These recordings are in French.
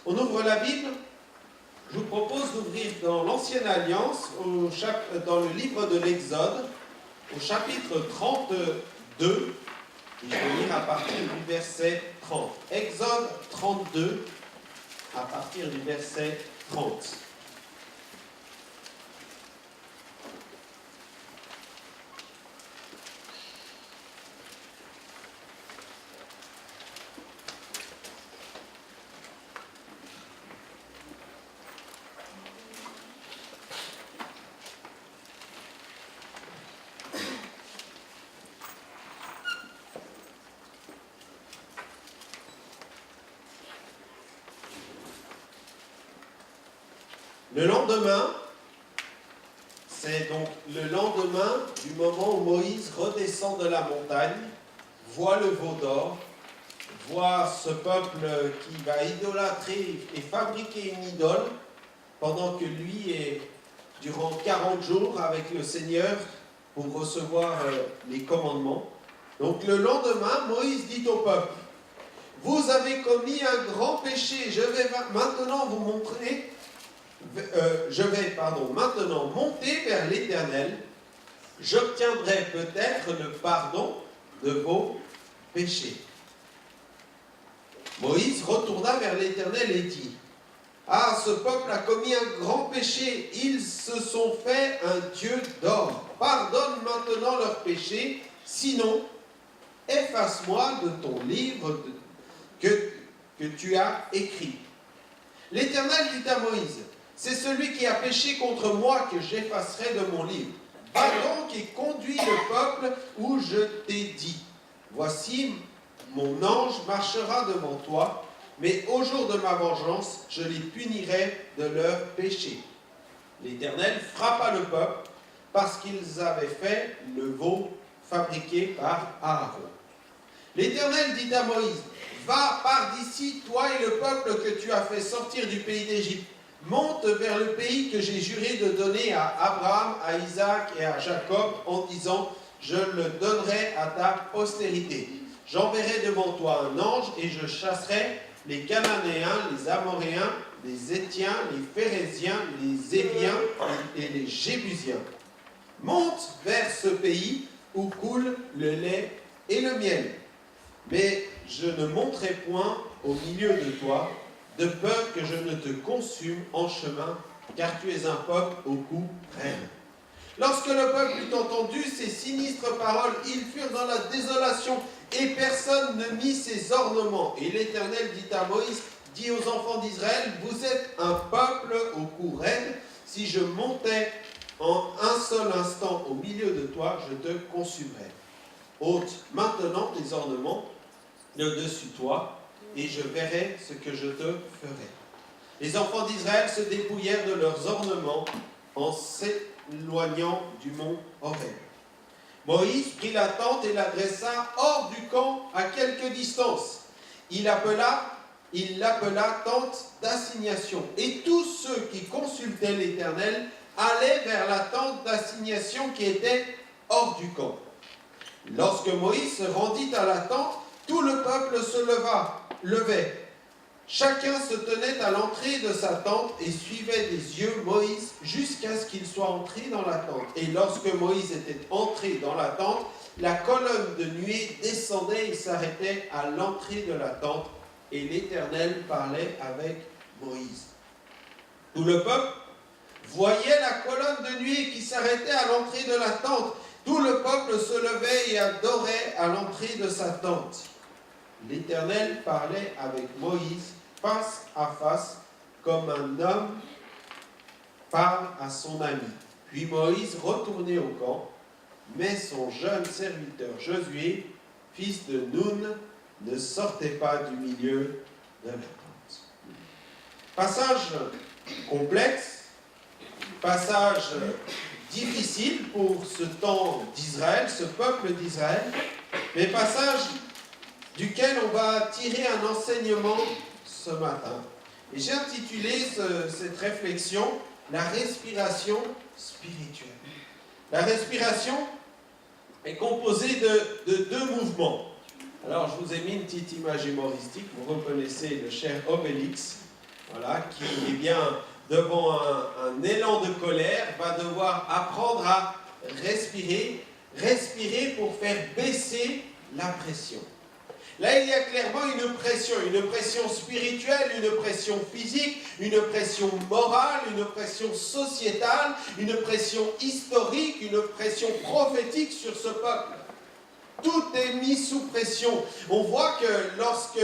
On ouvre la Bible. Je vous propose d'ouvrir dans l'Ancienne Alliance, dans le livre de l'Exode, au chapitre 32. Et je vais lire à partir du verset 30. Exode 32, à partir du verset 30. Le lendemain, c'est donc le lendemain du moment où Moïse redescend de la montagne, voit le veau d'or, voit ce peuple qui va idolâtrer et fabriquer une idole, pendant que lui est durant 40 jours avec le Seigneur pour recevoir les commandements. Donc le lendemain, Moïse dit au peuple, « Vous avez commis un grand péché, je vais maintenant vous montrer... maintenant monter vers l'Éternel, j'obtiendrai peut-être le pardon de vos péchés. » Moïse retourna vers l'Éternel et dit, « Ah, ce peuple a commis un grand péché, ils se sont fait un Dieu d'or. Pardonne maintenant leurs péchés, sinon efface-moi de ton livre que tu as écrit. » L'Éternel dit à Moïse, « C'est celui qui a péché contre moi que j'effacerai de mon livre. Va donc et conduis le peuple où je t'ai dit. Voici, mon ange marchera devant toi, mais au jour de ma vengeance, je les punirai de leurs péchés. » L'Éternel frappa le peuple parce qu'ils avaient fait le veau fabriqué par Aaron. L'Éternel dit à Moïse, « Va, pars d'ici, toi et le peuple que tu as fait sortir du pays d'Égypte. Monte vers le pays que j'ai juré de donner à Abraham, à Isaac et à Jacob en disant, je le donnerai à ta postérité. J'enverrai devant toi un ange et je chasserai les Cananéens, les Amoréens, les Héthiens, les Phéréziens, les Éviens et les Jébusiens. Monte vers ce pays où coule le lait et le miel. Mais je ne monterai point au milieu de toi, de peur que je ne te consume en chemin, car tu es un peuple au cou raide. » Lorsque le peuple eut entendu ces sinistres paroles, ils furent dans la désolation, et personne ne mit ses ornements. Et l'Éternel dit à Moïse, dit aux enfants d'Israël, « Vous êtes un peuple au cou raide, si je montais en un seul instant au milieu de toi, je te consumerais. Ôte maintenant tes ornements de dessus toi, et je verrai ce que je te ferai. » Les enfants d'Israël se dépouillèrent de leurs ornements en s'éloignant du mont Horeb. Moïse prit la tente et la dressa hors du camp à quelque distance. Il l'appela tente d'assignation. Et tous ceux qui consultaient l'Éternel allaient vers la tente d'assignation qui était hors du camp. Lorsque Moïse se rendit à la tente, tout le peuple se levait. Chacun se tenait à l'entrée de sa tente et suivait des yeux Moïse jusqu'à ce qu'il soit entré dans la tente. Et lorsque Moïse était entré dans la tente, la colonne de nuée descendait et s'arrêtait à l'entrée de la tente. Et l'Éternel parlait avec Moïse. Tout le peuple voyait la colonne de nuée qui s'arrêtait à l'entrée de la tente. Tout le peuple se levait et adorait à l'entrée de sa tente. L'Éternel parlait avec Moïse face à face, comme un homme parle à son ami. Puis Moïse retournait au camp, mais son jeune serviteur Josué, fils de Nun, ne sortait pas du milieu de la tente. Passage complexe, passage difficile pour ce temps d'Israël, ce peuple d'Israël, mais passage duquel on va tirer un enseignement ce matin. Et j'ai intitulé cette réflexion « La respiration spirituelle ». La respiration est composée de deux mouvements. Alors, je vous ai mis une petite image humoristique. Vous reconnaissez le cher Obélix. voilà, qui est bien devant un élan de colère, va devoir apprendre à respirer, respirer pour faire baisser la pression. Là, il y a clairement une pression spirituelle, une pression physique, une pression morale, une pression sociétale, une pression historique, une pression prophétique sur ce peuple. Tout est mis sous pression. On voit que lorsque,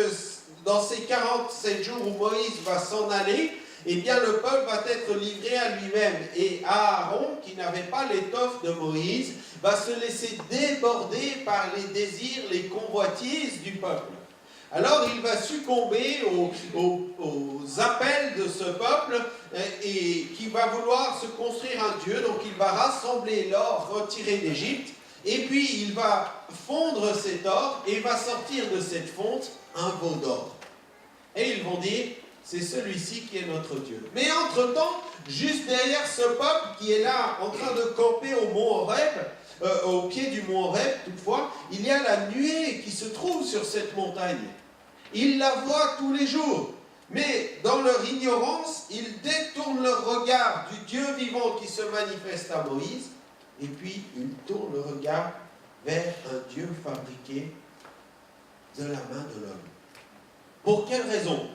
dans ces 47 jours où Moïse va s'en aller, eh bien le peuple va être livré à lui-même. Et Aaron, qui n'avait pas l'étoffe de Moïse, va se laisser déborder par les désirs, les convoitises du peuple. Alors il va succomber aux appels de ce peuple et qui va vouloir se construire un Dieu. Donc il va rassembler l'or retiré d'Égypte et puis il va fondre cet or et va sortir de cette fonte un veau d'or. Et ils vont dire, c'est celui-ci qui est notre Dieu. Mais entre-temps, juste derrière ce peuple qui est là en train de camper au mont Horeb, au pied du mont Horeb, toutefois, il y a la nuée qui se trouve sur cette montagne. Ils la voient tous les jours. Mais dans leur ignorance, ils détournent leur regard du Dieu vivant qui se manifeste à Moïse, et puis ils tournent le regard vers un Dieu fabriqué de la main de l'homme. Pour quelle raison ?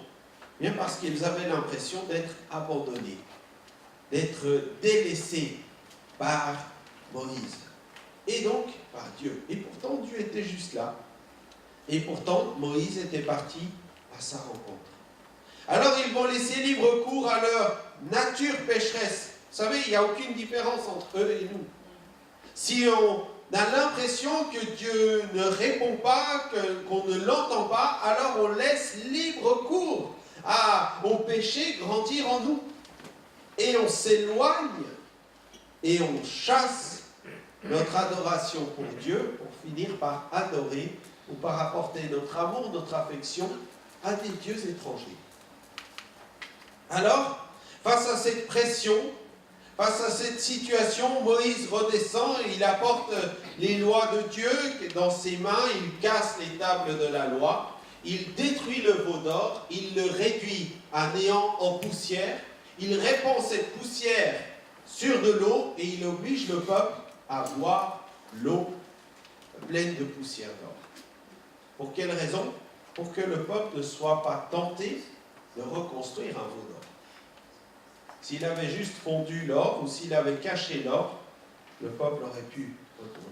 Bien parce qu'ils avaient l'impression d'être abandonnés, d'être délaissés par Moïse, et donc par Dieu. Et pourtant, Dieu était juste là. Et pourtant, Moïse était parti à sa rencontre. Alors, ils vont laisser libre cours à leur nature pécheresse. Vous savez, il n'y a aucune différence entre eux et nous. Si on a l'impression que Dieu ne répond pas, qu'on ne l'entend pas, alors on laisse libre cours au péché grandir en nous. Et on s'éloigne et on chasse notre adoration pour Dieu pour finir par adorer ou par apporter notre amour, notre affection à des dieux étrangers. Alors, face à cette pression, face à cette situation, Moïse redescend et il apporte les lois de Dieu dans ses mains, il casse les tables de la loi, il détruit le veau d'or, il le réduit à néant en poussière, il répand cette poussière sur de l'eau et il oblige le peuple à boire l'eau pleine de poussière d'or. Pour quelle raison ? Pour que le peuple ne soit pas tenté de reconstruire un veau d'or. S'il avait juste fondu l'or ou s'il avait caché l'or, le peuple aurait pu retourner.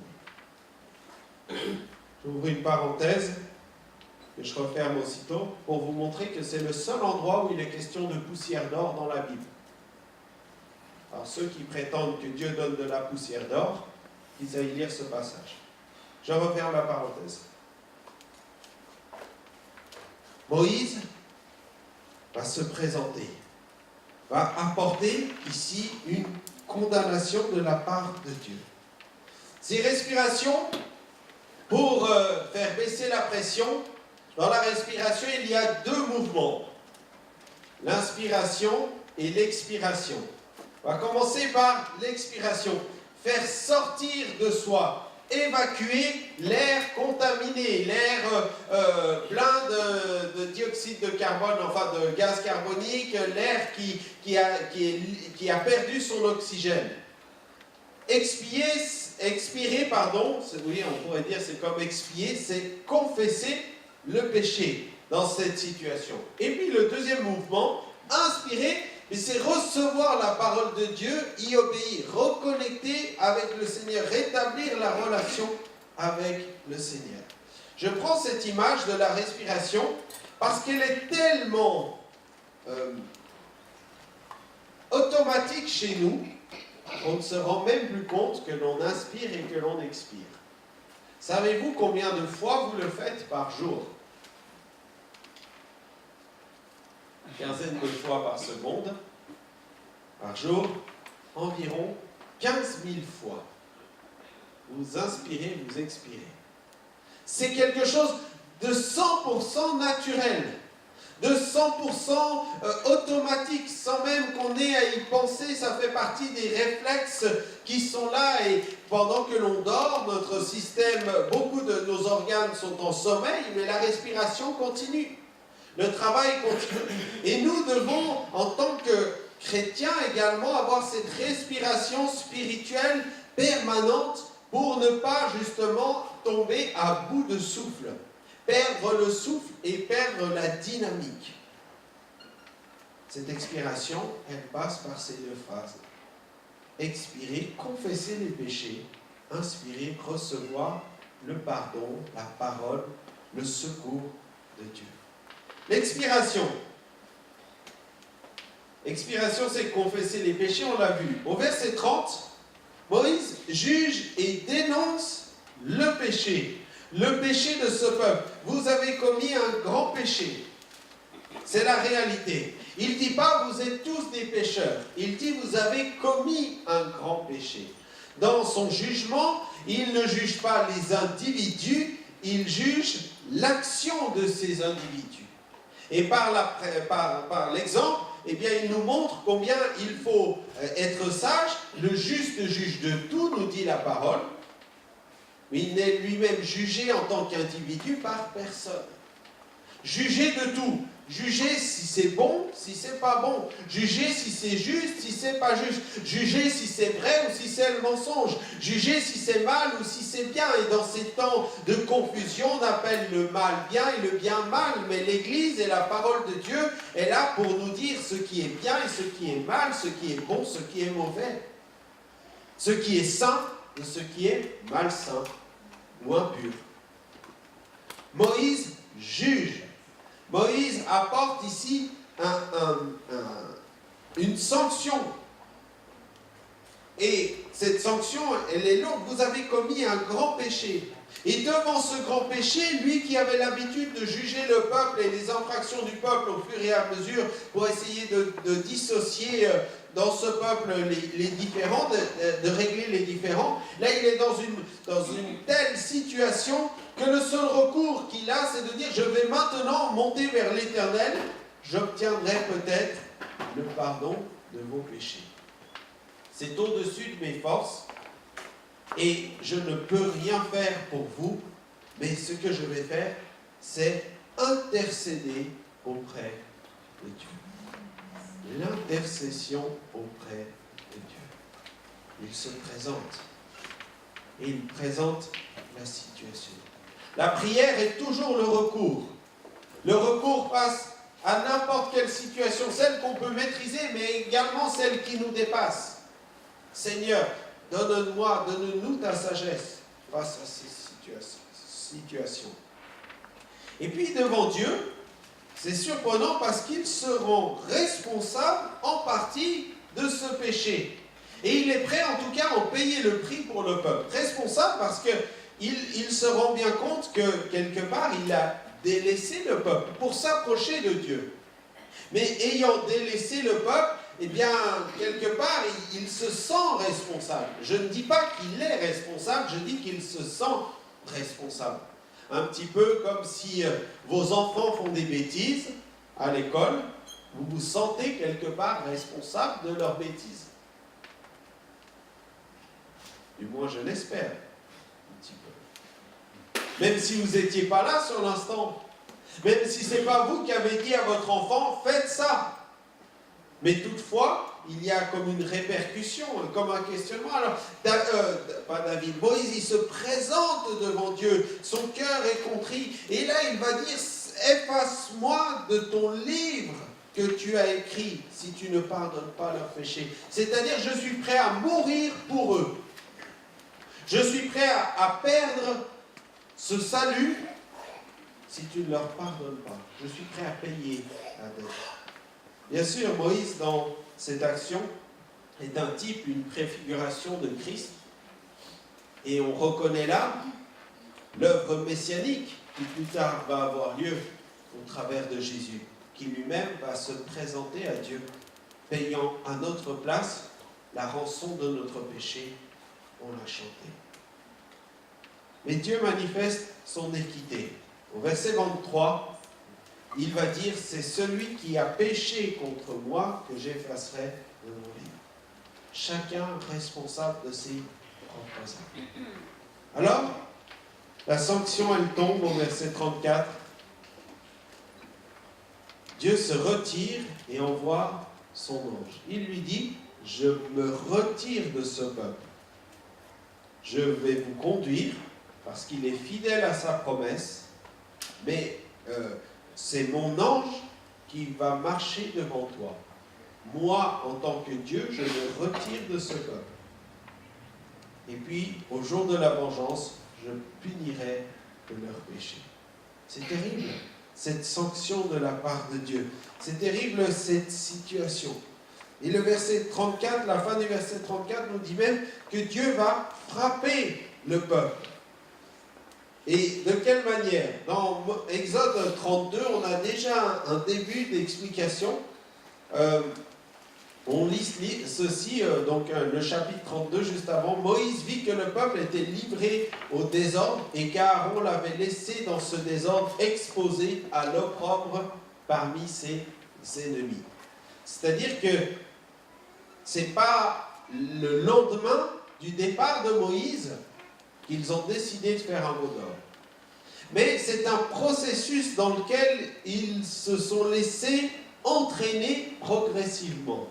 J'ouvre une parenthèse que je referme aussitôt pour vous montrer que c'est le seul endroit où il est question de poussière d'or dans la Bible. Alors ceux qui prétendent que Dieu donne de la poussière d'or, ils aillent lire ce passage. Je referme la parenthèse. Moïse va se présenter, va apporter ici une condamnation de la part de Dieu. Ces respirations, pour faire baisser la pression, dans la respiration, il y a deux mouvements, l'inspiration et l'expiration. On va commencer par l'expiration, faire sortir de soi, évacuer l'air contaminé, l'air plein de dioxyde de carbone, enfin de gaz carbonique, l'air qui a perdu son oxygène. Expirer, oui, on pourrait dire c'est comme expier, c'est confesser le péché dans cette situation. Et puis le deuxième mouvement, inspirer, mais c'est recevoir la parole de Dieu, y obéir, reconnecter avec le Seigneur, rétablir la relation avec le Seigneur. Je prends cette image de la respiration parce qu'elle est tellement automatique chez nous qu'on ne se rend même plus compte que l'on inspire et que l'on expire. Savez-vous combien de fois vous le faites par jour ? Une quinzaine de fois par seconde, par jour, environ 15 000 fois. Vous inspirez, vous expirez. C'est quelque chose de 100% naturel, de 100% automatique, sans même qu'on ait à y penser. Ça fait partie des réflexes qui sont là et pendant que l'on dort, notre système, beaucoup de nos organes sont en sommeil, mais la respiration continue. Le travail continue. Et nous devons, en tant que chrétiens également, avoir cette respiration spirituelle permanente pour ne pas justement tomber à bout de souffle. Perdre le souffle et perdre la dynamique. Cette expiration, elle passe par ces deux phrases. Expirer, confesser les péchés. Inspirer, recevoir le pardon, la parole, le secours de Dieu. L'expiration. Expiration, c'est confesser les péchés, on l'a vu. Au verset 30, Moïse juge et dénonce le péché de ce peuple. Vous avez commis un grand péché. C'est la réalité. Il ne dit pas vous êtes tous des pécheurs. Il dit vous avez commis un grand péché. Dans son jugement, il ne juge pas les individus, il juge l'action de ces individus. Et par l'exemple, eh bien, il nous montre combien il faut être sage. Le juste juge de tout, nous dit la parole. Mais il n'est lui-même jugé en tant qu'individu par personne. Juger de tout. Juger si c'est bon, si c'est pas bon. Juger si c'est juste, si c'est pas juste. Juger si c'est vrai ou si c'est le mensonge. Juger si c'est mal ou si c'est bien. Et dans ces temps de confusion, on appelle le mal bien et le bien mal. Mais l'Église et la parole de Dieu est là pour nous dire ce qui est bien et ce qui est mal, ce qui est bon, ce qui est mauvais. Ce qui est saint et ce qui est malsain ou impur. Moïse juge. Moïse apporte ici une sanction. Et cette sanction, elle est lourde. Vous avez commis un grand péché. Et devant ce grand péché, lui qui avait l'habitude de juger le peuple et les infractions du peuple au fur et à mesure pour essayer de dissocier dans ce peuple les différents, de régler les différends, là il est dans une telle situation que le seul recours qu'il a, c'est de dire je vais maintenant monter vers l'Éternel, j'obtiendrai peut-être le pardon de vos péchés. C'est au-dessus de mes forces. Et je ne peux rien faire pour vous, mais ce que je vais faire, c'est intercéder auprès de Dieu. L'intercession auprès de Dieu. Il se présente. Et il présente la situation. La prière est toujours le recours. Le recours passe à n'importe quelle situation, celle qu'on peut maîtriser, mais également celle qui nous dépasse. Seigneur, donne-nous ta sagesse face à ces situations. Et puis devant Dieu, c'est surprenant parce qu'ils seront responsables en partie de ce péché. Et il est prêt en tout cas à en payer le prix pour le peuple. Responsable parce qu'il se rend bien compte que quelque part il a délaissé le peuple pour s'approcher de Dieu. Mais ayant délaissé le peuple, eh bien, quelque part, il se sent responsable. Je ne dis pas qu'il est responsable, je dis qu'il se sent responsable. Un petit peu comme si vos enfants font des bêtises à l'école, vous vous sentez quelque part responsable de leurs bêtises. Du moins, je l'espère, un petit peu. Même si vous n'étiez pas là sur l'instant, même si ce n'est pas vous qui avez dit à votre enfant, faites ça. Mais toutefois, il y a comme une répercussion, comme un questionnement. Alors, Moïse, il se présente devant Dieu, son cœur est contrit, et là il va dire, efface-moi de ton livre que tu as écrit, si tu ne pardonnes pas leurs péchés. C'est-à-dire, je suis prêt à mourir pour eux. Je suis prêt à perdre ce salut si tu ne leur pardonnes pas. Je suis prêt à payer la dette. Bien sûr, Moïse, dans cette action, est un type, une préfiguration de Christ. Et on reconnaît là l'œuvre messianique qui plus tard va avoir lieu au travers de Jésus, qui lui-même va se présenter à Dieu, payant à notre place la rançon de notre péché. On l'a chanté. Mais Dieu manifeste son équité. Au verset 23, il va dire, c'est celui qui a péché contre moi que j'effacerai de mon livre. Chacun responsable de ses propres actes. Alors, la sanction, elle tombe au verset 34. Dieu se retire et envoie son ange. Il lui dit, je me retire de ce peuple. Je vais vous conduire parce qu'il est fidèle à sa promesse, mais c'est mon ange qui va marcher devant toi. Moi, en tant que Dieu, je me retire de ce peuple. Et puis, au jour de la vengeance, je punirai de leurs péchés. C'est terrible, cette sanction de la part de Dieu. C'est terrible, cette situation. Et le verset 34, la fin du verset 34 nous dit même que Dieu va frapper le peuple. Et de quelle manière? Dans Exode 32, on a déjà un début d'explication. On lit ceci, le chapitre 32, juste avant. Moïse vit que le peuple était livré au désordre et qu'Aaron l'avait laissé dans ce désordre exposé à l'opprobre parmi ses ennemis. C'est-à-dire que ce n'est pas le lendemain du départ de Moïse qu'ils ont décidé de faire un mot d'ordre. Mais c'est un processus dans lequel ils se sont laissés entraîner progressivement.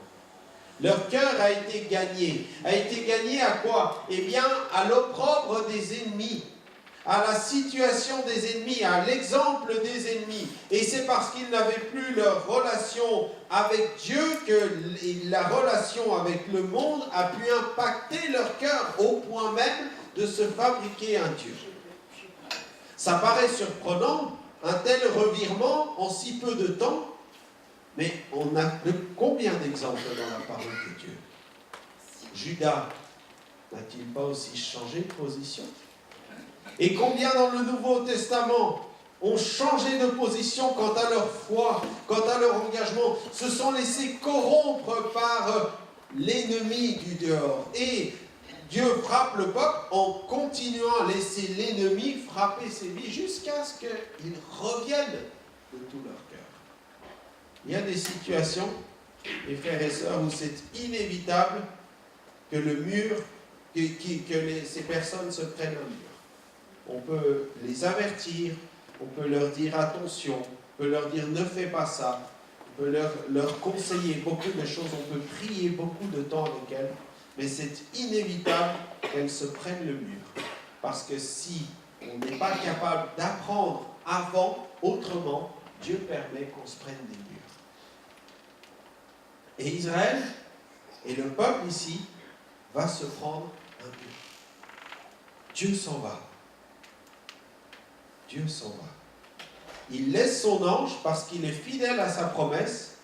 Leur cœur a été gagné. A été gagné à quoi? Eh bien, à l'opprobre des ennemis, à la situation des ennemis, à l'exemple des ennemis. Et c'est parce qu'ils n'avaient plus leur relation avec Dieu que la relation avec le monde a pu impacter leur cœur au point même de se fabriquer un Dieu. Ça paraît surprenant, un tel revirement en si peu de temps, mais on a combien d'exemples dans la parole de Dieu? Judas n'a-t-il pas aussi changé de position? Et combien dans le Nouveau Testament ont changé de position quant à leur foi, quant à leur engagement, se sont laissés corrompre par l'ennemi du dehors. Et Dieu frappe le peuple en continuant à laisser l'ennemi frapper ses vies jusqu'à ce qu'ils reviennent de tout leur cœur. Il y a des situations, mes frères et sœurs, où c'est inévitable que le mur, ces personnes se prennent un mur. On peut les avertir, on peut leur dire attention, on peut leur dire ne fais pas ça, on peut leur conseiller beaucoup de choses, on peut prier beaucoup de temps avec elles, mais c'est inévitable qu'elles se prennent le mur. Parce que si on n'est pas capable d'apprendre avant, autrement, Dieu permet qu'on se prenne des murs. Et Israël, et le peuple ici, va se prendre un mur. Dieu s'en va. Dieu s'en va. Il laisse son ange parce qu'il est fidèle à sa promesse,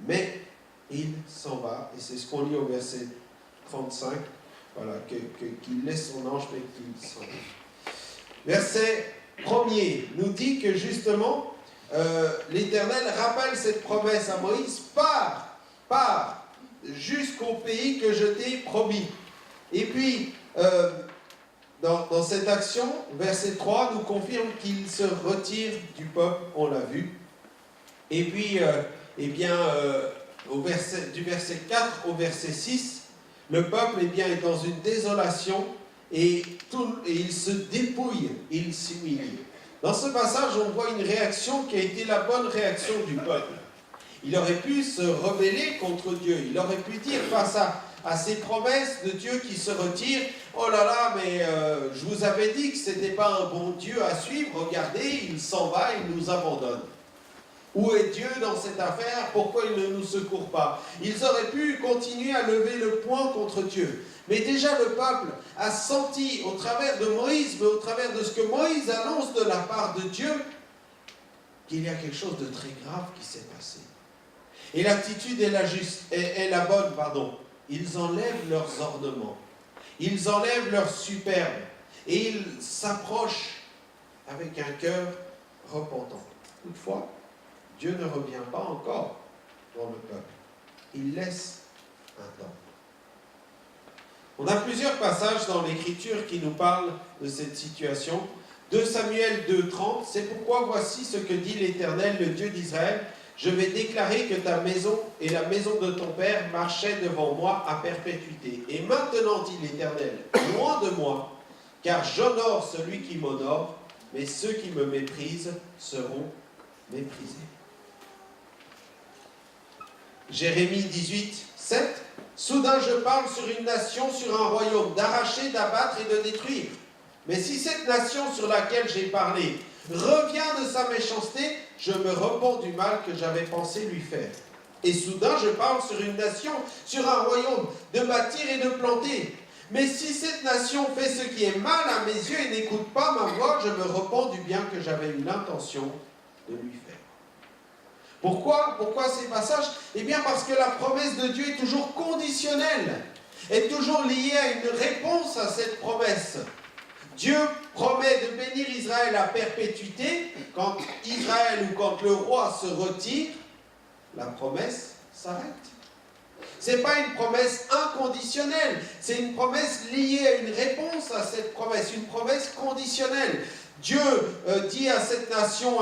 mais il s'en va. Et c'est ce qu'on lit au verset 35, voilà, qu'il laisse son ange, mais qu'il s'en va. Verset 1er nous dit que justement, l'Éternel rappelle cette promesse à Moïse, pars jusqu'au pays que je t'ai promis. Et puis, dans cette action, verset 3 nous confirme qu'il se retire du peuple, on l'a vu. Et puis, du verset 4 au verset 6, le peuple est dans une désolation et il se dépouille, il s'humilie. Dans ce passage, on voit une réaction qui a été la bonne réaction du peuple. Il aurait pu se rebeller contre Dieu, il aurait pu dire face à ces promesses de Dieu qui se retire, oh là là, mais je vous avais dit que ce n'était pas un bon Dieu à suivre, regardez, il s'en va, il nous abandonne. Où est Dieu dans cette affaire? Pourquoi il ne nous secourt pas? Ils auraient pu continuer à lever le poing contre Dieu. Mais déjà le peuple a senti au travers de Moïse, mais au travers de ce que Moïse annonce de la part de Dieu, qu'il y a quelque chose de très grave qui s'est passé. Et l'attitude est la bonne. Ils enlèvent leurs ornements, ils enlèvent leur superbe, et ils s'approchent avec un cœur repentant. Toutefois, Dieu ne revient pas encore dans le peuple. Il laisse un temps. On a plusieurs passages dans l'Écriture qui nous parlent de cette situation. 2 Samuel 2,30, c'est pourquoi voici ce que dit l'Éternel, le Dieu d'Israël. Je vais déclarer que ta maison et la maison de ton père marchaient devant moi à perpétuité. Et maintenant, dit l'Éternel, loin de moi, car j'honore celui qui m'honore, mais ceux qui me méprisent seront méprisés. Jérémie 18, 7. Soudain je parle sur une nation, sur un royaume, d'arracher, d'abattre et de détruire. Mais si cette nation sur laquelle j'ai parlé revient de sa méchanceté, je me repens du mal que j'avais pensé lui faire. Et soudain je parle sur une nation, sur un royaume, de bâtir et de planter. Mais si cette nation fait ce qui est mal à mes yeux et n'écoute pas ma voix, je me repens du bien que j'avais eu l'intention de lui faire. Pourquoi ces passages? Eh bien parce que la promesse de Dieu est toujours conditionnelle, est toujours liée à une réponse à cette promesse. Dieu promet de bénir Israël à perpétuité. Quand Israël ou quand le roi se retire, la promesse s'arrête. Ce n'est pas une promesse inconditionnelle, c'est une promesse liée à une réponse à cette promesse, une promesse conditionnelle. Dieu dit à cette nation,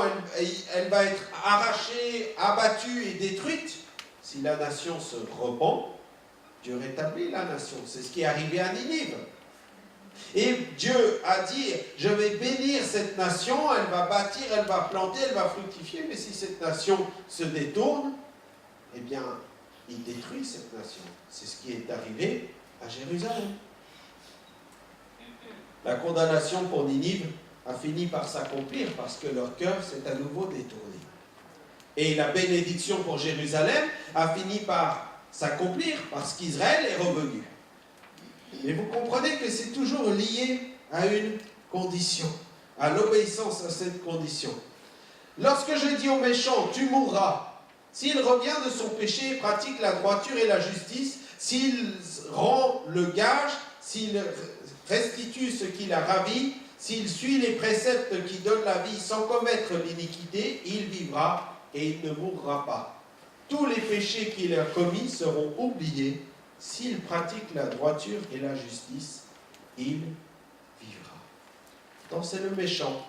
elle va être arrachée, abattue et détruite. Si la nation se repent, Dieu rétablit la nation. C'est ce qui est arrivé à Ninive. Et Dieu a dit, je vais bénir cette nation, elle va bâtir, elle va planter, elle va fructifier, mais si cette nation se détourne, eh bien, il détruit cette nation. C'est ce qui est arrivé à Jérusalem. La condamnation pour Ninive a fini par s'accomplir parce que leur cœur s'est à nouveau détourné. Et la bénédiction pour Jérusalem a fini par s'accomplir parce qu'Israël est revenu. Mais vous comprenez que c'est toujours lié à une condition, à l'obéissance à cette condition. Lorsque je dis au méchant, tu mourras, s'il revient de son péché et pratique la droiture et la justice, s'il rend le gage, s'il restitue ce qu'il a ravi, s'il suit les préceptes qui donnent la vie sans commettre l'iniquité, il vivra et il ne mourra pas. Tous les péchés qu'il a commis seront oubliés. S'il pratique la droiture et la justice, il vivra. Donc c'est le méchant,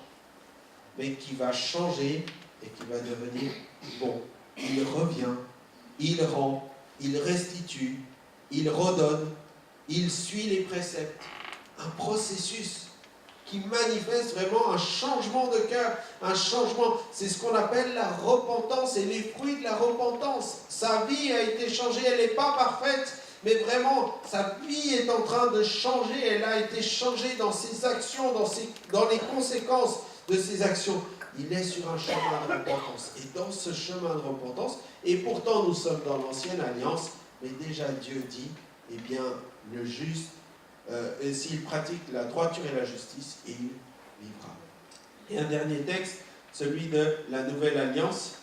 mais qui va changer et qui va devenir bon. Il revient, il rend, il restitue, il redonne, il suit les préceptes. Un processus qui manifeste vraiment un changement de cœur, un changement, c'est ce qu'on appelle la repentance et les fruits de la repentance. Sa vie a été changée, elle n'est pas parfaite, mais vraiment, sa vie est en train de changer, elle a été changée dans ses actions, dans les conséquences de ses actions. Il est sur un chemin de repentance. Et dans ce chemin de repentance, et pourtant nous sommes dans l'ancienne alliance, mais déjà Dieu dit, eh bien, le juste, s'il pratique la droiture et la justice, il vivra. Et un dernier texte, celui de la nouvelle alliance.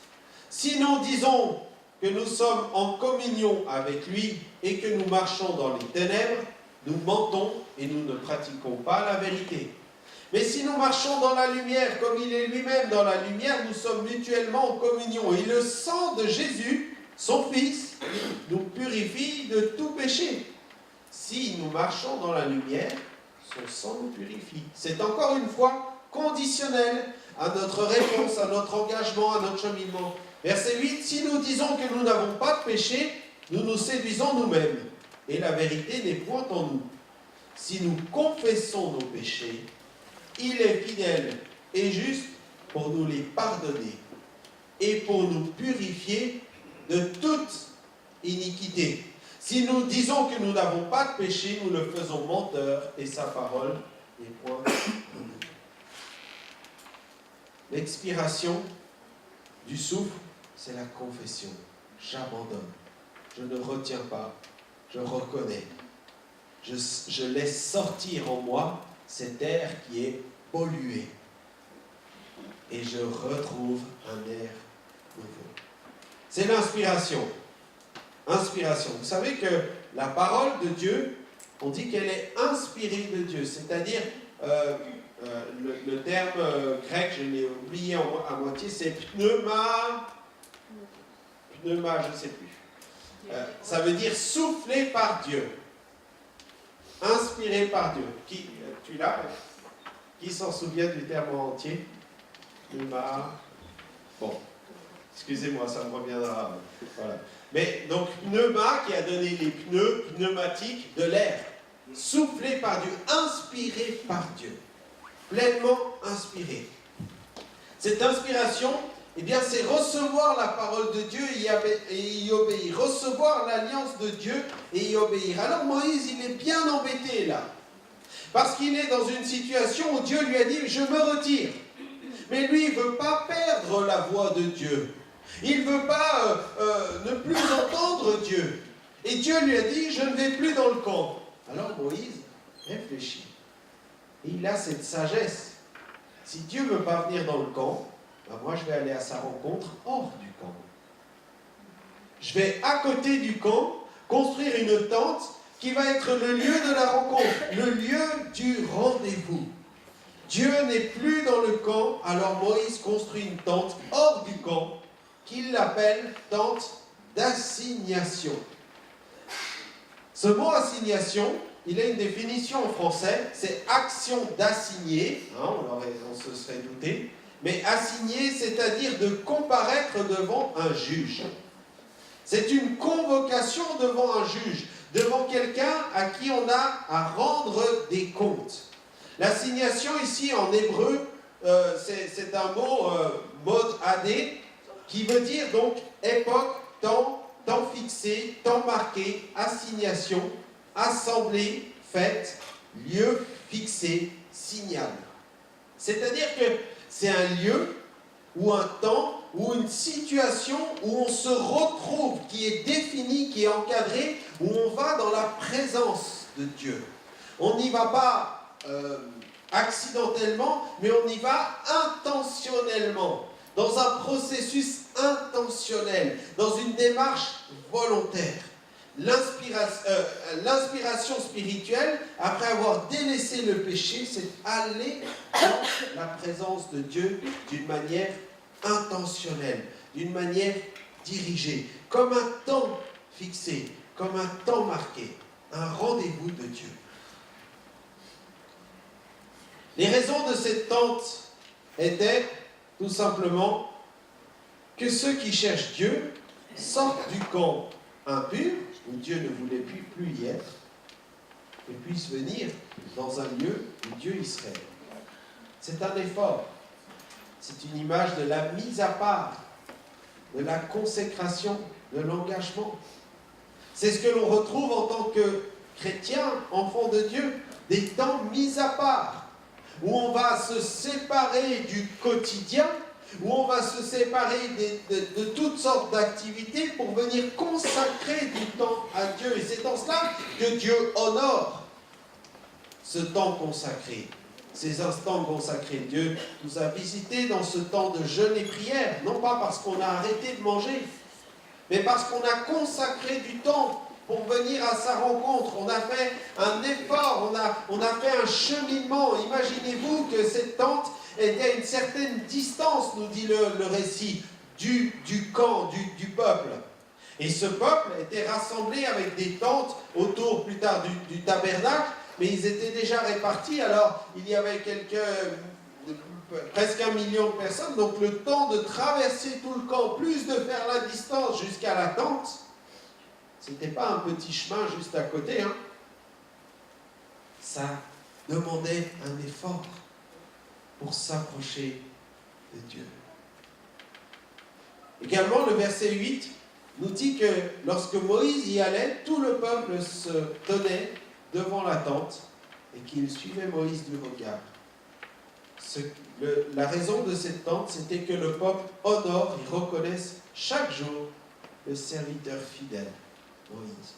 Si nous disons que nous sommes en communion avec lui et que nous marchons dans les ténèbres, nous mentons et nous ne pratiquons pas la vérité. Mais si nous marchons dans la lumière, comme il est lui-même dans la lumière, nous sommes mutuellement en communion. Et le sang de Jésus, son Fils, nous purifie de tout péché. Si nous marchons dans la lumière, son sang nous purifie. C'est encore une fois conditionnel à notre réponse, à notre engagement, à notre cheminement. Verset 8, si nous disons que nous n'avons pas de péché, nous nous séduisons nous-mêmes, et la vérité n'est point en nous. Si nous confessons nos péchés, il est fidèle et juste pour nous les pardonner et pour nous purifier de toute iniquité. Si nous disons que nous n'avons pas de péché, nous le faisons menteur et sa parole n'est point en nous. L'expiration du souffle, c'est la confession. J'abandonne. Je ne retiens pas. Je reconnais. Je laisse sortir en moi cet air qui est pollué. Et je retrouve un air nouveau. C'est l'inspiration. Inspiration. Vous savez que la parole de Dieu, on dit qu'elle est inspirée de Dieu. C'est-à-dire, le terme grec, je l'ai oublié à moitié, c'est pneuma, je ne sais plus. Ça veut dire soufflé par Dieu. Inspiré par Dieu. Tu l'as? Qui s'en souvient du terme entier? Pneuma. Bon, excusez-moi, ça me reviendra. Voilà. Mais donc, pneuma qui a donné les pneus, pneumatique, de l'air. Soufflé par Dieu, inspiré par Dieu. Pleinement inspiré. Cette inspiration, eh bien c'est recevoir la parole de Dieu et y obéir. Recevoir l'alliance de Dieu et y obéir. Alors Moïse, il est bien embêté là. Parce qu'il est dans une situation où Dieu lui a dit, je me retire. Mais lui, il ne veut pas perdre la voix de Dieu. Il ne veut pas ne plus entendre Dieu. Et Dieu lui a dit, je ne vais plus dans le camp. Alors Moïse réfléchit. Et il a cette sagesse. Si Dieu ne veut pas venir dans le camp, ben moi je vais aller à sa rencontre hors du camp. Je vais à côté du camp construire une tente qui va être le lieu de la rencontre, le lieu du rendez-vous. Dieu n'est plus dans le camp, alors Moïse construit une tente hors du camp qu'il appelle tente d'assignation. Ce mot assignation, il a une définition en français, c'est action d'assigner, hein, on se serait douté, mais assigner, c'est-à-dire de comparaître devant un juge. C'est une convocation devant un juge, devant quelqu'un à qui on a à rendre des comptes. L'assignation ici en hébreu, c'est un mot mode adé, qui veut dire donc époque, temps fixé, temps marqué, assignation, assemblée, fête, lieu fixé, signal. C'est-à-dire que c'est un lieu ou un temps ou une situation où on se retrouve, qui est définie, qui est encadrée, où on va dans la présence de Dieu. On n'y va pas accidentellement, mais on y va intentionnellement, dans un processus intentionnel, dans une démarche volontaire. L'inspiration spirituelle, après avoir délaissé le péché, c'est aller dans la présence de Dieu d'une manière intentionnelle, d'une manière dirigée, comme un temps fixé, comme un temps marqué, un rendez-vous de Dieu. Les raisons de cette tente étaient tout simplement que ceux qui cherchent Dieu sortent du camp impur, où Dieu ne voulait plus y être, et puissent venir dans un lieu où Dieu y serait. C'est un effort. C'est une image de la mise à part, de la consécration, de l'engagement. C'est ce que l'on retrouve en tant que chrétien, enfant de Dieu, des temps mis à part, où on va se séparer du quotidien, où on va se séparer de toutes sortes d'activités pour venir consacrer du temps à Dieu. Et c'est en cela que Dieu honore ce temps consacré, ces instants consacrés. Dieu nous a visités dans ce temps de jeûne et prière, non pas parce qu'on a arrêté de manger, mais parce qu'on a consacré du temps pour venir à sa rencontre. On a fait un effort, on a fait un cheminement. Imaginez-vous que cette tente était à une certaine distance, nous dit le récit, du camp, du peuple. Et ce peuple était rassemblé avec des tentes autour plus tard du tabernacle, mais ils étaient déjà répartis. Alors il y avait presque 1 million de personnes, donc le temps de traverser tout le camp, plus de faire la distance jusqu'à la tente, c'était pas un petit chemin juste à côté, hein. Ça demandait un effort pour s'approcher de Dieu. Également, le verset 8 nous dit que lorsque Moïse y allait, tout le peuple se tenait devant la tente et qu'il suivait Moïse du regard. La raison de cette tente, c'était que le peuple honore et reconnaisse chaque jour le serviteur fidèle, Moïse.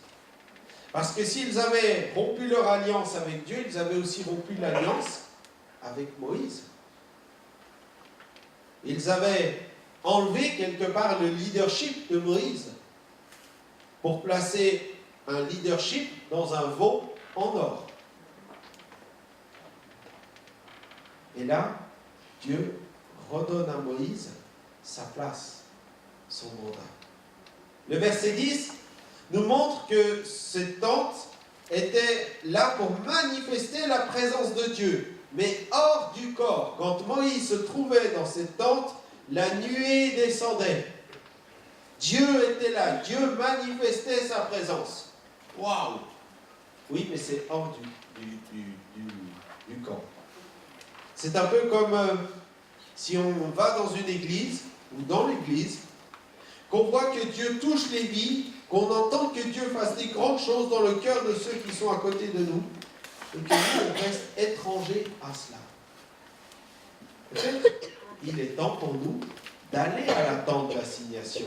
Parce que s'ils avaient rompu leur alliance avec Dieu, ils avaient aussi rompu l'alliance avec Moïse. Ils avaient enlevé quelque part le leadership de Moïse pour placer un leadership dans un veau en or. Et là, Dieu redonne à Moïse sa place, son mandat. Le verset 10 nous montre que cette tente était là pour manifester la présence de Dieu, mais hors du corps. Quand Moïse se trouvait dans cette tente, la nuée descendait. Dieu était là, Dieu manifestait sa présence. Waouh! Oui, mais c'est hors du camp. C'est un peu comme si on va dans une église ou dans l'Église, qu'on voit que Dieu touche les vies, qu'on entend que Dieu fasse des grandes choses dans le cœur de ceux qui sont à côté de nous, et que nous, on reste étrangers à cela. Peut-être il est temps pour nous d'aller à la tente d'assignation.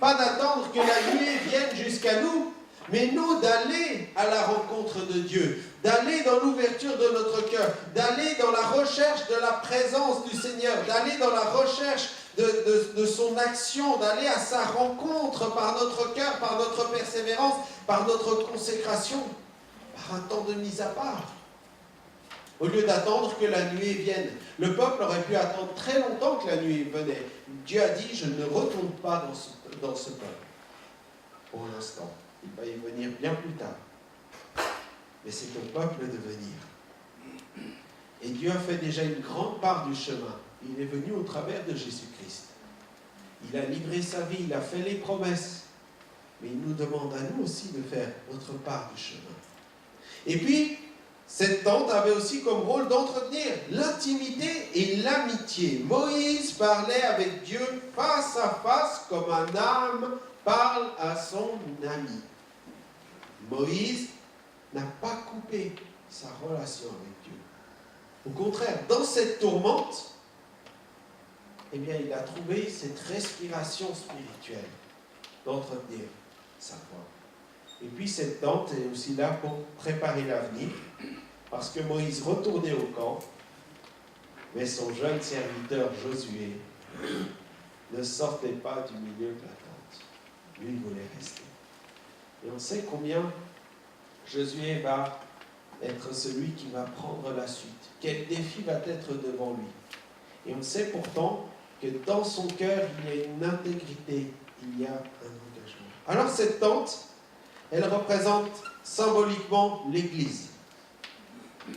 Pas d'attendre que la nuée vienne jusqu'à nous, mais nous d'aller à la rencontre de Dieu, d'aller dans l'ouverture de notre cœur, d'aller dans la recherche de la présence du Seigneur, d'aller dans la recherche de son action, d'aller à sa rencontre par notre cœur, par notre persévérance, par notre consécration, par un temps de mise à part. Au lieu d'attendre que la nuée vienne, le peuple aurait pu attendre très longtemps que la nuée venait. Dieu a dit, je ne retourne pas dans ce peuple. Pour l'instant, il va y venir bien plus tard. Mais c'est au peuple de venir. Et Dieu a fait déjà une grande part du chemin. Il est venu au travers de Jésus-Christ. Il a livré sa vie, il a fait les promesses. Mais il nous demande à nous aussi de faire notre part du chemin. Et puis, cette tente avait aussi comme rôle d'entretenir l'intimité et l'amitié. Moïse parlait avec Dieu face à face comme un âme parle à son ami. Moïse n'a pas coupé sa relation avec Dieu. Au contraire, dans cette tourmente, eh bien, il a trouvé cette respiration spirituelle d'entretenir sa foi. Et puis cette tente est aussi là pour préparer l'avenir, parce que Moïse retournait au camp, mais son jeune serviteur Josué ne sortait pas du milieu de la tente. Lui, il voulait rester. Et on sait combien Josué va être celui qui va prendre la suite. Quel défi va être devant lui. Et on sait pourtant que dans son cœur, il y a une intégrité, il y a un engagement. Alors cette tente, elle représente symboliquement l'Église.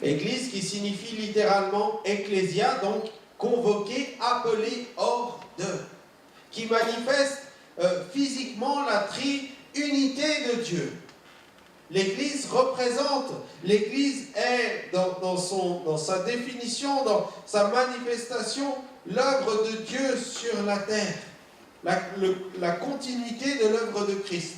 Église qui signifie littéralement ecclésia, donc convoqué, appelé hors d'eux, qui manifeste physiquement la triunité de Dieu. L'Église représente, l'Église est dans sa définition, dans sa manifestation, l'œuvre de Dieu sur la terre, la continuité de l'œuvre de Christ.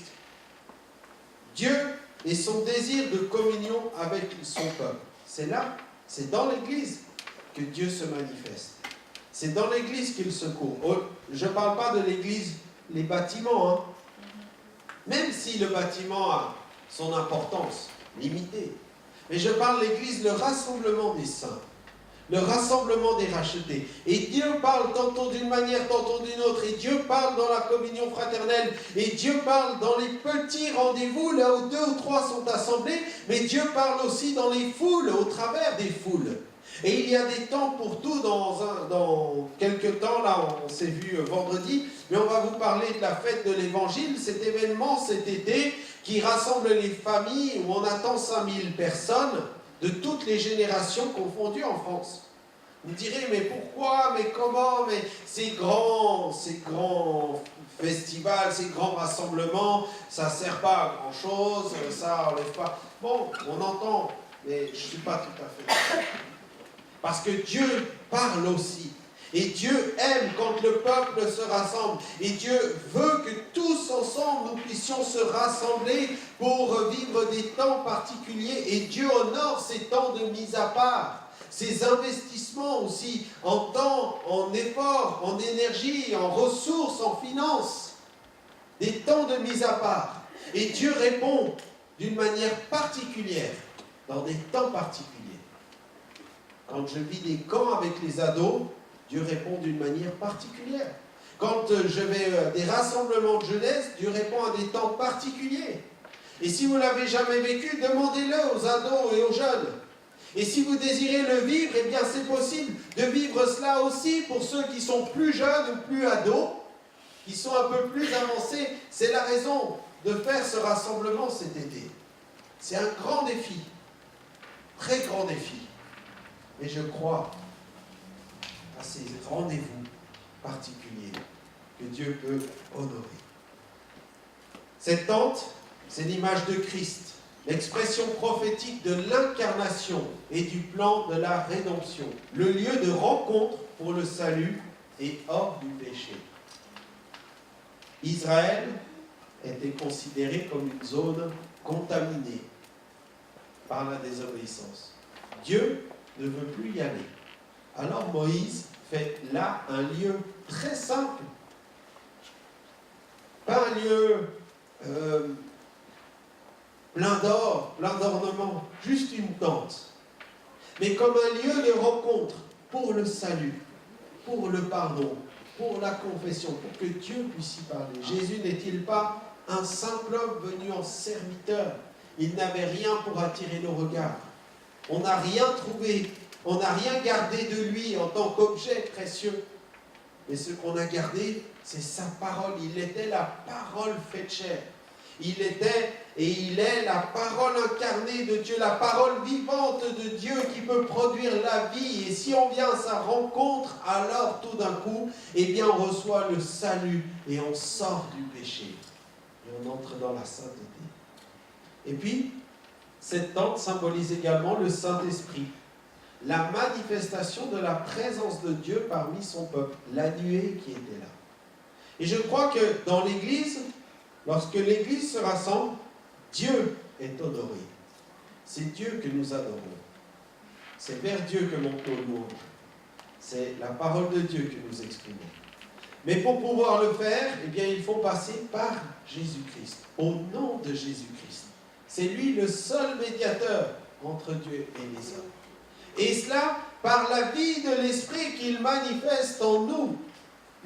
Dieu et son désir de communion avec son peuple. C'est là, c'est dans l'Église que Dieu se manifeste. C'est dans l'Église qu'il secourt. Je ne parle pas de l'Église, les bâtiments, hein. Même si le bâtiment a son importance limitée. Mais je parle de l'Église, le rassemblement des saints, le rassemblement des rachetés. Et Dieu parle tantôt d'une manière, tantôt d'une autre. Et Dieu parle dans la communion fraternelle. Et Dieu parle dans les petits rendez-vous, là où 2 ou 3 sont assemblés. Mais Dieu parle aussi dans les foules, au travers des foules. Et il y a des temps pour tout dans quelques temps, là on s'est vu vendredi, mais on va vous parler de la fête de l'Évangile, cet événement cet été qui rassemble les familles où on attend 5000 personnes de toutes les générations confondues en France. Vous me direz, mais pourquoi, mais comment, mais ces grands festivals, ces grands rassemblements, ça ne sert pas à grand chose, ça n'enlève pas. Bon, on entend, mais je ne suis pas tout à fait d'accord. Parce que Dieu parle aussi. Et Dieu aime quand le peuple se rassemble. Et Dieu veut que tous ensemble, nous puissions se rassembler pour vivre des temps particuliers. Et Dieu honore ces temps de mise à part. Ces investissements aussi en temps, en effort, en énergie, en ressources, en finances. Des temps de mise à part. Et Dieu répond d'une manière particulière, dans des temps particuliers. Quand je vis des camps avec les ados, Dieu répond d'une manière particulière. Quand je vais des rassemblements de jeunesse, Dieu répond à des temps particuliers. Et si vous ne l'avez jamais vécu, demandez-le aux ados et aux jeunes. Et si vous désirez le vivre, eh bien c'est possible de vivre cela aussi pour ceux qui sont plus jeunes ou plus ados, qui sont un peu plus avancés. C'est la raison de faire ce rassemblement cet été. C'est un grand défi, très grand défi. Mais je crois à ces rendez-vous particuliers que Dieu peut honorer. Cette tente, c'est l'image de Christ, l'expression prophétique de l'incarnation et du plan de la rédemption, le lieu de rencontre pour le salut et hors du péché. Israël était considéré comme une zone contaminée par la désobéissance. Dieu ne veut plus y aller. Alors Moïse fait là un lieu très simple. Pas un lieu plein d'or, plein d'ornements, juste une tente. Mais comme un lieu de rencontre pour le salut, pour le pardon, pour la confession, pour que Dieu puisse y parler. Jésus n'est-il pas un simple homme venu en serviteur? Il n'avait rien pour attirer nos regards. On n'a rien trouvé, on n'a rien gardé de lui en tant qu'objet précieux. Mais ce qu'on a gardé, c'est sa parole. Il était la parole faite chair. Il était et il est la parole incarnée de Dieu, la parole vivante de Dieu qui peut produire la vie. Et si on vient à sa rencontre, alors tout d'un coup, eh bien on reçoit le salut et on sort du péché. Et on entre dans la sainteté. Et puis, cette tente symbolise également le Saint-Esprit, la manifestation de la présence de Dieu parmi son peuple, la nuée qui était là. Et je crois que dans l'Église, lorsque l'Église se rassemble, Dieu est honoré. C'est Dieu que nous adorons. C'est vers Dieu que monte nos louanges. C'est la parole de Dieu que nous exprimons. Mais pour pouvoir le faire, eh bien, il faut passer par Jésus-Christ, au nom de Jésus-Christ. C'est lui le seul médiateur entre Dieu et les hommes. Et cela par la vie de l'Esprit qu'il manifeste en nous.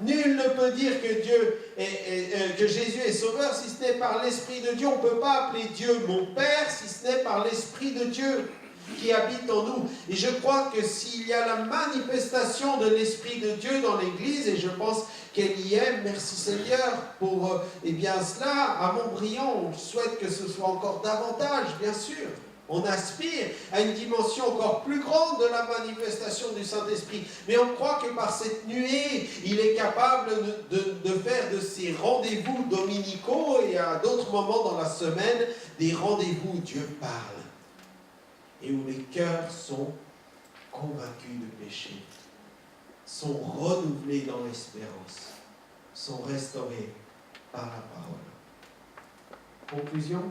Nul ne peut dire que Jésus est sauveur si ce n'est par l'Esprit de Dieu. On ne peut pas appeler Dieu mon Père si ce n'est par l'Esprit de Dieu qui habite en nous. Et je crois que s'il y a la manifestation de l'Esprit de Dieu dans l'Église, et je pense qu'elle y est, merci Seigneur pour bien cela, à Montbriand, on souhaite que ce soit encore davantage, bien sûr. On aspire à une dimension encore plus grande de la manifestation du Saint-Esprit. Mais on croit que par cette nuée, il est capable de faire de ces rendez-vous dominicaux et à d'autres moments dans la semaine, des rendez-vous où Dieu parle. Et où les cœurs sont convaincus de péché, sont renouvelés dans l'espérance, sont restaurés par la parole. Conclusion.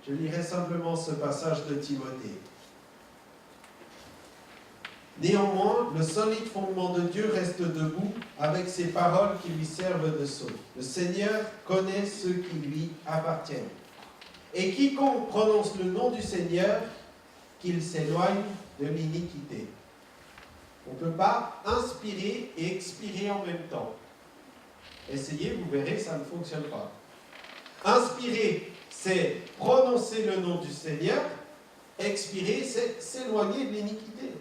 Je lirai simplement ce passage de Timothée. Néanmoins, le solide fondement de Dieu reste debout avec ses paroles qui lui servent de sceau. Le Seigneur connaît ceux qui lui appartiennent. Et quiconque prononce le nom du Seigneur, qu'il s'éloigne de l'iniquité. On ne peut pas inspirer et expirer en même temps. Essayez, vous verrez, ça ne fonctionne pas. Inspirer, c'est prononcer le nom du Seigneur. Expirer, c'est s'éloigner de l'iniquité.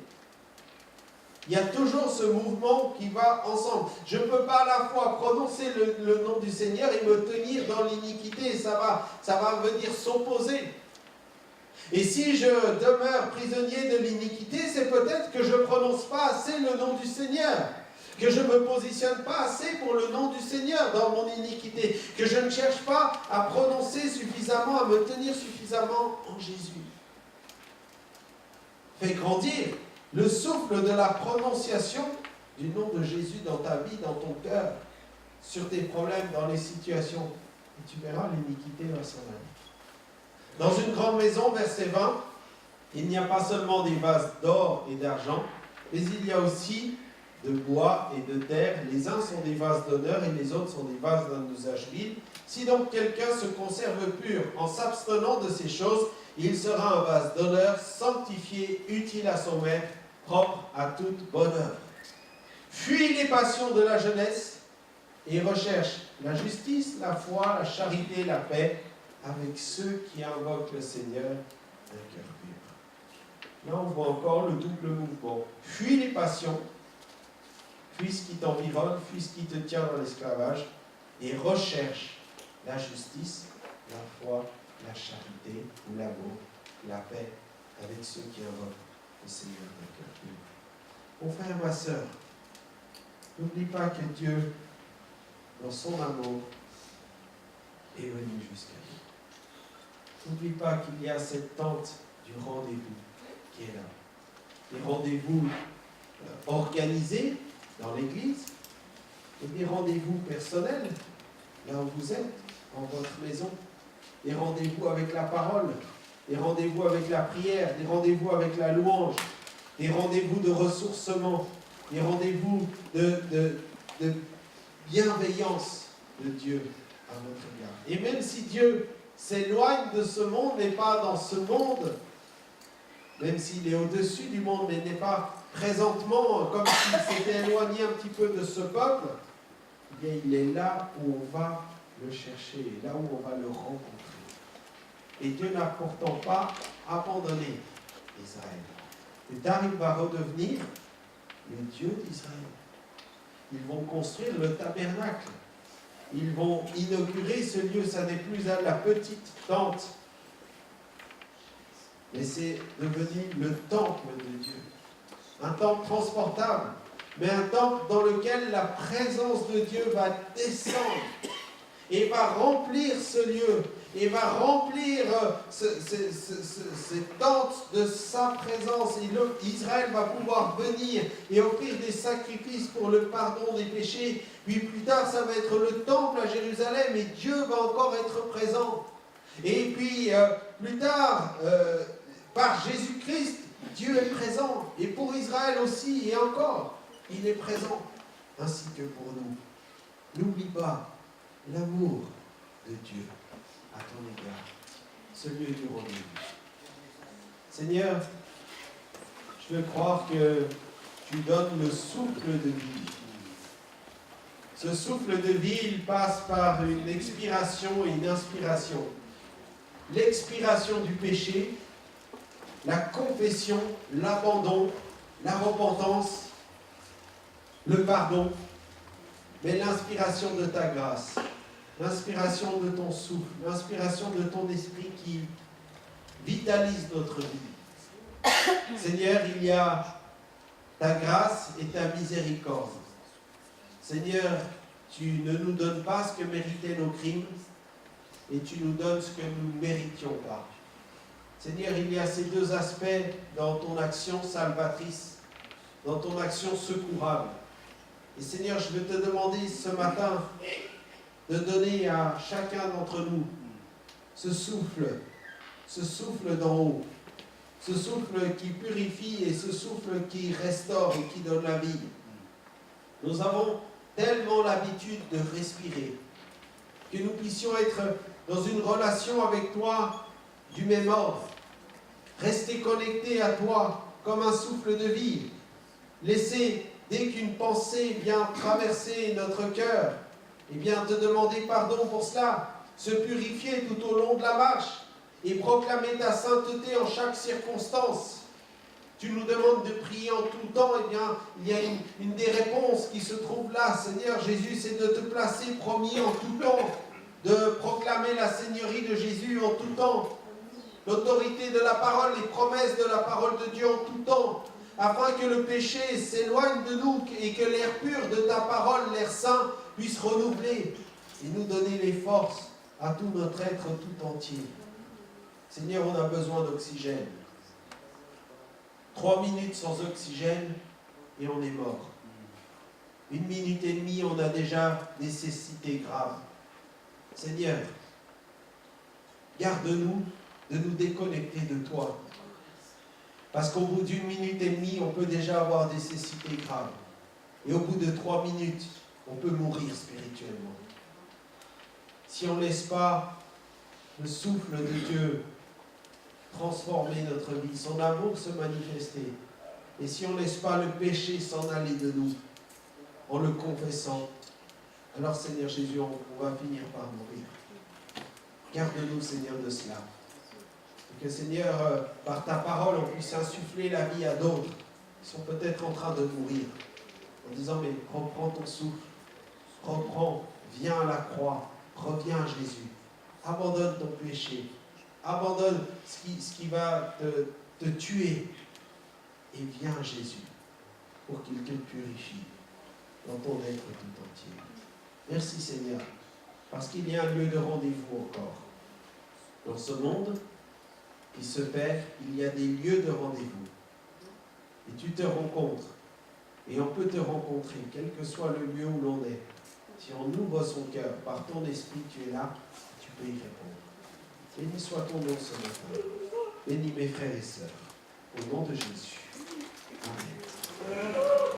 Il y a toujours ce mouvement qui va ensemble. Je ne peux pas à la fois prononcer le nom du Seigneur et me tenir dans l'iniquité. Ça va venir s'opposer. Et si je demeure prisonnier de l'iniquité, c'est peut-être que je ne prononce pas assez le nom du Seigneur. Que je ne me positionne pas assez pour le nom du Seigneur dans mon iniquité. Que je ne cherche pas à prononcer suffisamment, à me tenir suffisamment en Jésus. Fais grandir le souffle de la prononciation du nom de Jésus dans ta vie, dans ton cœur, sur tes problèmes, dans les situations. Et tu verras, l'iniquité va s'en aller. Dans une grande maison, verset 20, il n'y a pas seulement des vases d'or et d'argent, mais il y a aussi de bois et de terre. Les uns sont des vases d'honneur et les autres sont des vases d'un usage vil. Si donc quelqu'un se conserve pur en s'abstenant de ces choses, il sera un vase d'honneur, sanctifié, utile à son maître, propre à toute bonne œuvre. Fuis les passions de la jeunesse et recherche la justice, la foi, la charité, la paix, avec ceux qui invoquent le Seigneur d'un cœur pur. Là, on voit encore le double mouvement. Fuis les passions, fuis ce qui t'environne, fuis ce qui te tient dans l'esclavage, et recherche la justice, la foi, la charité, ou l'amour, la paix, avec ceux qui invoquent le Seigneur d'un cœur pur. Mon frère, ma sœur, n'oublie pas que Dieu, dans son amour, est venu jusqu'à nous. N'oublie pas qu'il y a cette tente du rendez-vous qui est là. Des rendez-vous organisés dans l'Église, et des rendez-vous personnels, là où vous êtes, en votre maison, des rendez-vous avec la parole, des rendez-vous avec la prière, des rendez-vous avec la louange, des rendez-vous de ressourcement, des rendez-vous de bienveillance de Dieu à votre égard. Et même si Dieu s'éloigne de ce monde, n'est pas dans ce monde, même s'il est au-dessus du monde, mais n'est pas présentement comme s'il s'était éloigné un petit peu de ce peuple, eh bien il est là où on va le chercher, là où on va le rencontrer. Et Dieu n'a pourtant pas abandonné Israël. Et tard il va redevenir le Dieu d'Israël. Ils vont construire le tabernacle. Ils vont inaugurer ce lieu. Ça n'est plus la petite tente, mais c'est devenu le temple de Dieu. Un temple transportable, mais un temple dans lequel la présence de Dieu va descendre et va remplir ce lieu, et va remplir ces tentes de sa présence. Et Israël va pouvoir venir et offrir des sacrifices pour le pardon des péchés. Puis plus tard, ça va être le temple à Jérusalem, et Dieu va encore être présent. Et puis plus tard, par Jésus-Christ, Dieu est présent. Et pour Israël aussi, et encore, il est présent, ainsi que pour nous. N'oublie pas l'amour de Dieu à ton égard, ce lieu du rendez-vous. Seigneur, je veux croire que tu donnes le souffle de vie. Ce souffle de vie, il passe par une expiration et une inspiration. L'expiration du péché, la confession, l'abandon, la repentance, le pardon, mais l'inspiration de ta grâce, l'inspiration de ton souffle, l'inspiration de ton esprit qui vitalise notre vie. Seigneur, il y a ta grâce et ta miséricorde. Seigneur, tu ne nous donnes pas ce que méritaient nos crimes, et tu nous donnes ce que nous ne méritions pas. Seigneur, il y a ces deux aspects dans ton action salvatrice, dans ton action secourable. Et Seigneur, je veux te demander ce matin de donner à chacun d'entre nous ce souffle d'en haut, ce souffle qui purifie et ce souffle qui restaure et qui donne la vie. Nous avons tellement l'habitude de respirer, que nous puissions être dans une relation avec toi du même ordre, rester connectés à toi comme un souffle de vie, laisser, dès qu'une pensée vient traverser notre cœur, eh bien te demander pardon pour cela, se purifier tout au long de la marche et proclamer ta sainteté en chaque circonstance. Tu nous demandes de prier en tout temps, eh bien, il y a une des réponses qui se trouve là, Seigneur Jésus, c'est de te placer premier en tout temps, de proclamer la Seigneurie de Jésus en tout temps, l'autorité de la parole, les promesses de la parole de Dieu en tout temps, afin que le péché s'éloigne de nous et que l'air pur de ta parole, l'air saint, puisse renouveler et nous donner les forces à tout notre être tout entier. Seigneur, on a besoin d'oxygène. 3 minutes sans oxygène et on est mort. 1 minute et demie, on a déjà nécessité grave. Seigneur, garde-nous de nous déconnecter de toi. Parce qu'au bout d'1 minute et demie, on peut déjà avoir des nécessités graves. Et au bout de 3 minutes, on peut mourir spirituellement. Si on ne laisse pas le souffle de Dieu transformer notre vie, son amour se manifester, et si on ne laisse pas le péché s'en aller de nous, en le confessant, alors Seigneur Jésus, on va finir par mourir. Garde-nous, Seigneur, de cela. Et que, Seigneur, par ta parole, on puisse insuffler la vie à d'autres qui sont peut-être en train de mourir, en disant, mais reprends ton souffle, reprends, viens à la croix, reviens à Jésus, abandonne ton péché, abandonne ce qui va te tuer, et viens à Jésus, pour qu'il te purifie dans ton être tout entier. Merci Seigneur, parce qu'il y a un lieu de rendez-vous encore. Dans ce monde qui se perd, il y a des lieux de rendez-vous. Et tu te rencontres Et on peut te rencontrer, quel que soit le lieu où l'on est. Si on ouvre son cœur, par ton esprit, tu es là, tu peux y répondre. Béni soit ton nom ce matin. Bénis mes frères et sœurs. Au nom de Jésus. Amen.